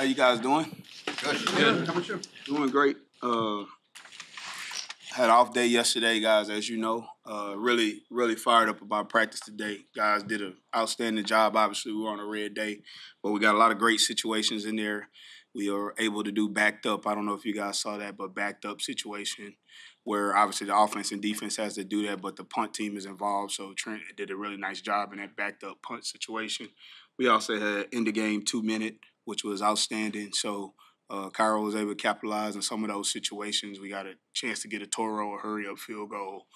How you guys doing? Good. Good. How about you? Doing great. Had an off day yesterday, guys, as you know. Really fired up about practice today. Guys did an outstanding job. Obviously, we were on a red day, but we got a lot of great situations in there. We are able to do backed up. I don't know if you guys saw that, but backed up situation where obviously the offense and defense has to do that, but the punt team is involved. So Trent did a really nice job in that backed up punt situation. We also had in the game 2-minute, which was outstanding. So Cairo was able to capitalize on some of those situations. We got a chance to get a Toro, a hurry-up field goal,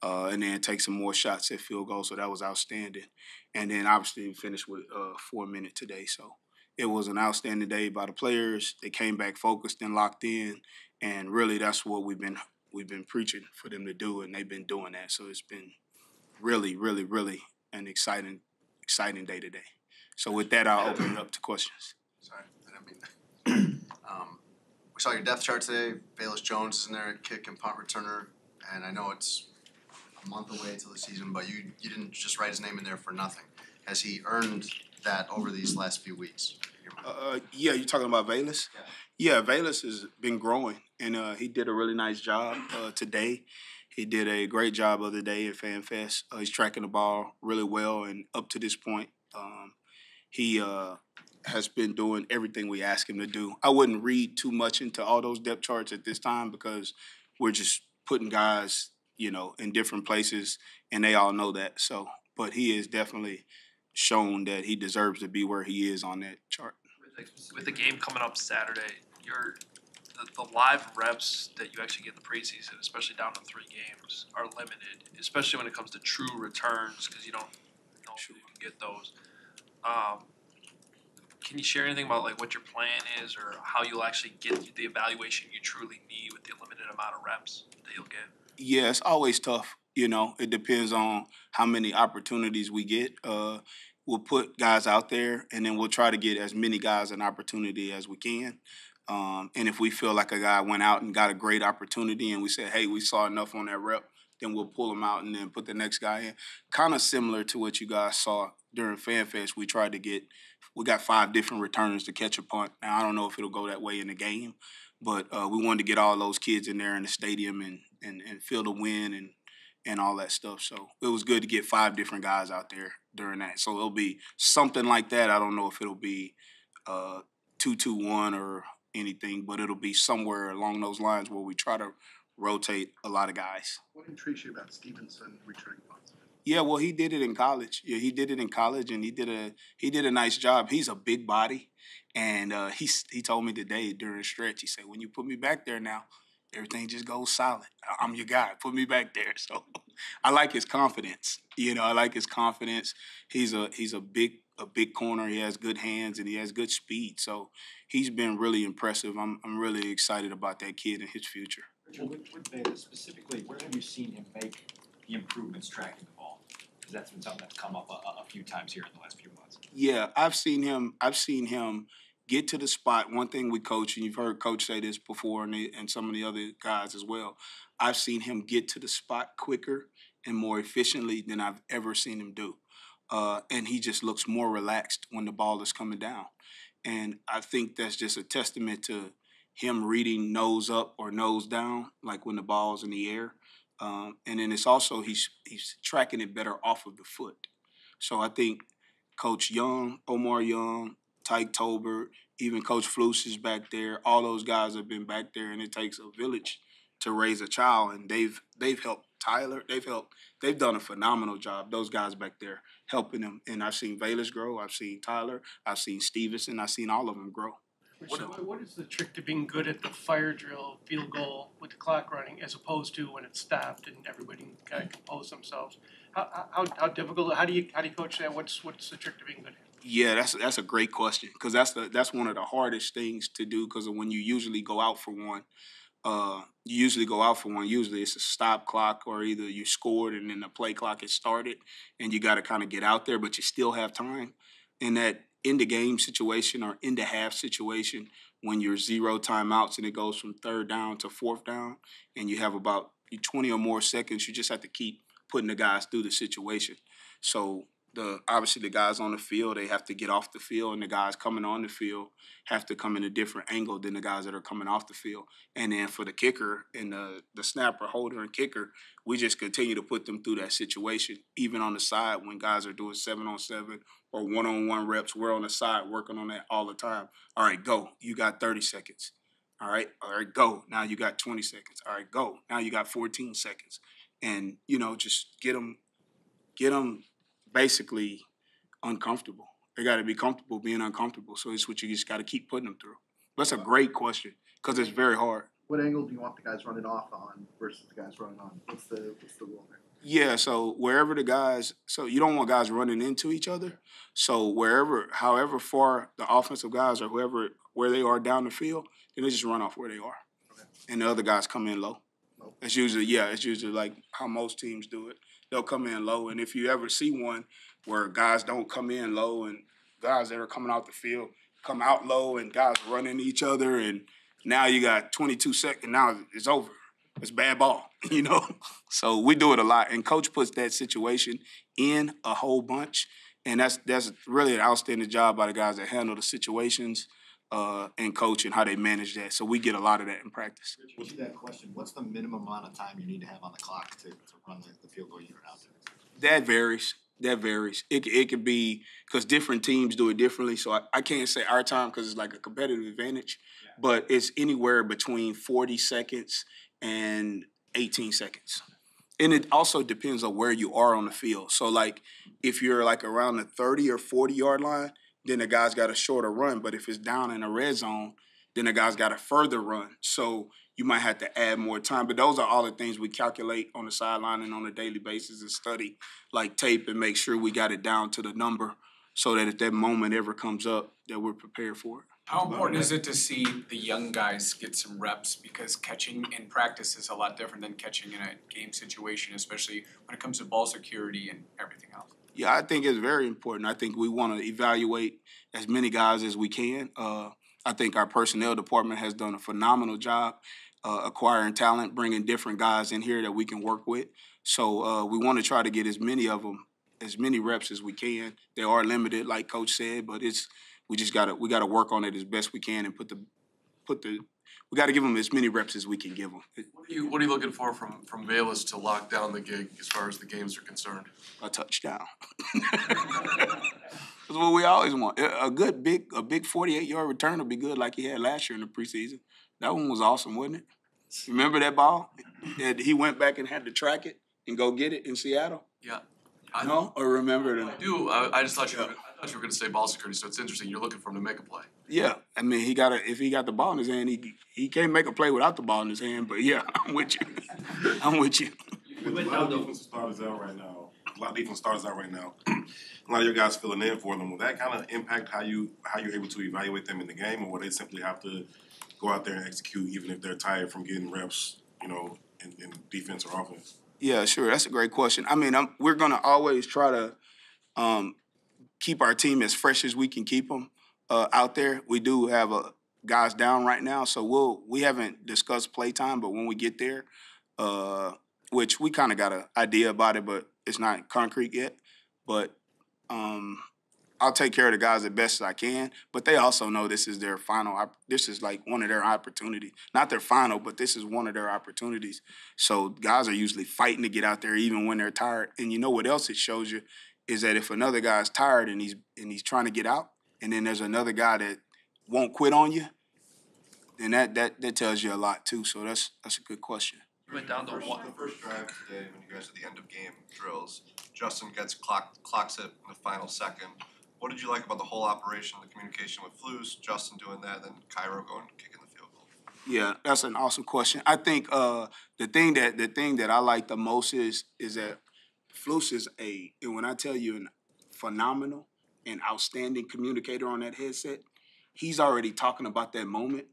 and then take some more shots at field goal. So that was outstanding. And then obviously we finished with 4-minute today. So it was an outstanding day by the players. They came back focused and locked in, and really that's what we've been preaching for them to do, and they've been doing that. So it's been really an exciting day today. So with that, I'll open it up to questions. Sorry, I didn't mean that. We saw your depth chart today. Halas Jones is in there, kick and punt returner, and I know it's a month away till the season, but you didn't just write his name in there for nothing. Has he earned that over these last few weeks? Yeah, you're talking about Halas? Yeah, Halas has been growing, and he did a really nice job today. He did a great job of the day at FanFest. He's tracking the ball really well, and up to this point, he has been doing everything we ask him to do. I wouldn't read too much into all those depth charts at this time because we're just putting guys, in different places, and they all know that. So, but he has definitely shown that he deserves to be where he is on that chart. With the game coming up Saturday, the live reps that you actually get in the preseason, especially down to 3 games, are limited, especially when it comes to true returns because you don't know if you can get those. Can you share anything about what your plan is or how you'll actually get the evaluation you truly need with the limited amount of reps that you'll get? Yeah, it's always tough. It depends on how many opportunities we get. We'll put guys out there, and then we'll try to get as many guys an opportunity as we can. And if we feel like a guy went out and got a great opportunity and we said, hey, we saw enough on that rep, then we'll pull him out and then put the next guy in. Kind of similar to what you guys saw during FanFest. We got 5 different returners to catch a punt. Now, I don't know if it'll go that way in the game, but we wanted to get all those kids in there in the stadium and feel the wind and all that stuff. So it was good to get 5 different guys out there during that. So it'll be something like that. I don't know if it'll be 2-2-1 or anything, but it'll be somewhere along those lines where we try to rotate a lot of guys. What intrigues you about Stevenson returning punts? Yeah, well, he did it in college. Yeah, he did it in college, and he did a nice job. He's a big body, and he told me today during a stretch, he said, when you put me back there now, everything just goes solid. I'm your guy. Put me back there. So I like his confidence. I like his confidence. He's a big corner. He has good hands, and he has good speed. So he's been really impressive. I'm really excited about that kid and his future. Richard, with Halas specifically, where have you seen him make the improvements tracking the ball? Because that's been something that's come up a few times here in the last few months. Yeah, I've seen him get to the spot. One thing we coach, and you've heard Coach say this before, and some of the other guys as well, I've seen him get to the spot quicker and more efficiently than I've ever seen him do. And he just looks more relaxed when the ball is coming down. And I think that's just a testament to him reading nose up or nose down, like when the ball's in the air. And then it's also he's tracking it better off of the foot. So I think Coach Young, Omar Young, Tyke Tolbert, even Coach Flus is back there. All those guys have been back there, and it takes a village to raise a child. And they've helped Tyler. They've done a phenomenal job. Those guys back there helping him. And I've seen Halas grow. I've seen Tyler. I've seen Stevenson. I've seen all of them grow. What is the trick to being good at the fire drill field goal with the clock running as opposed to when it's stopped and everybody can kind of compose themselves? How difficult? How do you coach that? What's the trick to being good at? Yeah, that's a great question because that's one of the hardest things to do because when you usually go out for one, usually it's a stop clock or either you scored and then the play clock is started and you got to kind of get out there, but you still have time. In that in the game situation or in the half situation when you're 0 timeouts and it goes from 3rd down to 4th down and you have about 20 or more seconds, you just have to keep putting the guys through the situation. So obviously the guys on the field, they have to get off the field, and the guys coming on the field have to come in a different angle than the guys that are coming off the field. And then for the kicker and the snapper, holder, and kicker, we just continue to put them through that situation. Even on the side when guys are doing 7-on-7 or 1-on-1 reps, we're on the side working on that all the time. All right, go. You got 30 seconds. All right, go. Now you got 20 seconds. All right, go. Now you got 14 seconds. And, just get them basically uncomfortable. They got to be comfortable being uncomfortable. So it's what you just got to keep putting them through. That's a great question because it's very hard. What angle do you want the guys running off on versus the guys running on? What's the rule there? Yeah, so wherever so you don't want guys running into each other. So however far the offensive guys or where they are down the field, then they just run off where they are. Okay. And the other guys come in low. It's usually like how most teams do it. They'll come in low, and if you ever see one where guys don't come in low and guys that are coming out the field come out low and guys run into each other, and now you got 22 seconds, now it's over. It's bad ball, So we do it a lot, and Coach puts that situation in a whole bunch, and that's really an outstanding job by the guys that handle the situations and coach and how they manage that. So we get a lot of that in practice. With that question, what's the minimum amount of time you need to have on the clock to run the field goal unit out there? That varies. It could be because different teams do it differently. So I can't say our time because it's like a competitive advantage, but it's anywhere between 40 seconds and 18 seconds. And it also depends on where you are on the field. So like if you're like around the 30 or 40 yard line, then the guy's got a shorter run. But if it's down in the red zone, then the guy's got a further run. So you might have to add more time. But those are all the things we calculate on the sideline and on a daily basis and study like tape and make sure we got it down to the number so that if that moment ever comes up, that we're prepared for it. How important is it to see the young guys get some reps? Because catching in practice is a lot different than catching in a game situation, especially when it comes to ball security and everything else. Yeah, I think it's very important. I think we want to evaluate as many guys as we can. I think our personnel department has done a phenomenal job acquiring talent, bringing different guys in here that we can work with. So we want to try to get as many of them, as many reps as we can. They are limited, like Coach said, but we gotta work on it as best we can and we got to give them as many reps as we can give them. What are you looking for from Halas to lock down the gig as far as the games are concerned? A touchdown. That's what we always want. A big 48-yard return will be good like he had last year in the preseason. That one was awesome, wasn't it? Remember that ball? That he went back and had to track it and go get it in Seattle? Yeah. No? Or remember it? I do. I just thought you were going to say ball security, so it's interesting. You're looking for him to make a play. Yeah. I mean, if he got the ball in his hand, he can't make a play without the ball in his hand. But, yeah, I'm with you. A lot of defensive starters out right now. A lot of your guys filling in for them. Will that kind of impact how you're able to evaluate them in the game, or will they simply have to go out there and execute even if they're tired from getting reps, in defense or offense? Yeah, sure. That's a great question. I mean, we're going to always try to keep our team as fresh as we can keep them out there. We do have guys down right now, so we haven't discussed play time, but when we get there, which we kind of got an idea about it, but it's not concrete yet. But I'll take care of the guys as best as I can. But they also know this is their final. This is like one of their opportunities. Not their final, but this is one of their opportunities. So guys are usually fighting to get out there even when they're tired. And you know what else it shows you is that if another guy's tired and he's trying to get out, and then there's another guy that won't quit on you, then that tells you a lot too. So that's a good question. Went down to one. The first drive today, when you guys at the end of game drills, Justin gets clocks it in the final second. What did you like about the whole operation, the communication with Flus, Justin doing that, then Cairo going kicking the field goal? Yeah, that's an awesome question. I think the thing that I like the most is that Flus is and when I tell you, a phenomenal and outstanding communicator on that headset. He's already talking about that moment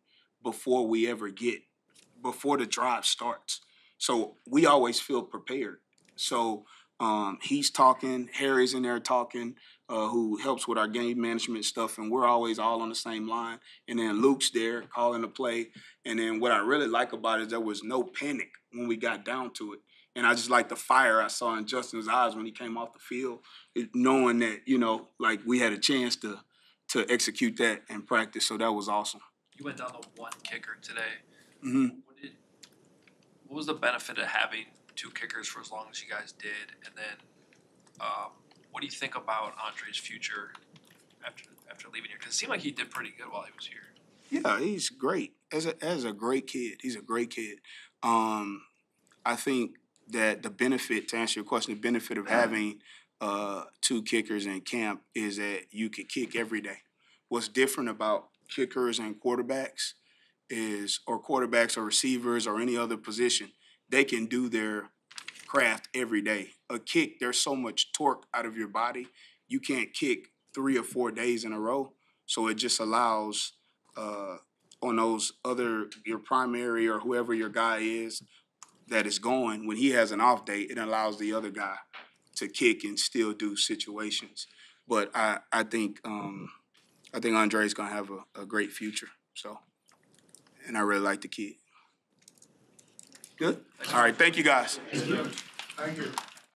before the drive starts. So we always feel prepared. So he's talking, Harry's in there talking, who helps with our game management stuff, and we're always all on the same line. And then Luke's there calling the play. And then what I really like about it is there was no panic when we got down to it. And I just like the fire I saw in Justin's eyes when he came off the field, knowing that, you know, like we had a chance to execute that in practice. So that was awesome. You went down to one kicker today. Mm-hmm. What was the benefit of having two kickers for as long as you guys did? And then what do you think about Andre's future after leaving here? Because it seemed like he did pretty good while he was here. Yeah, he's great. As a great kid. He's a great kid. I think that the benefit, to answer your question, the benefit of having two kickers in camp is that you could kick every day. What's different about kickers and quarterbacks or quarterbacks or receivers or any other position, they can do their craft every day. A kick, there's so much torque out of your body, you can't kick 3 or 4 days in a row. So it just allows on those other, your primary or whoever your guy is that is going, when he has an off day, it allows the other guy to kick and still do situations. But I think Andre's gonna have a great future. So, and I really like the kid. Good. All right. Thank you guys. Thank you.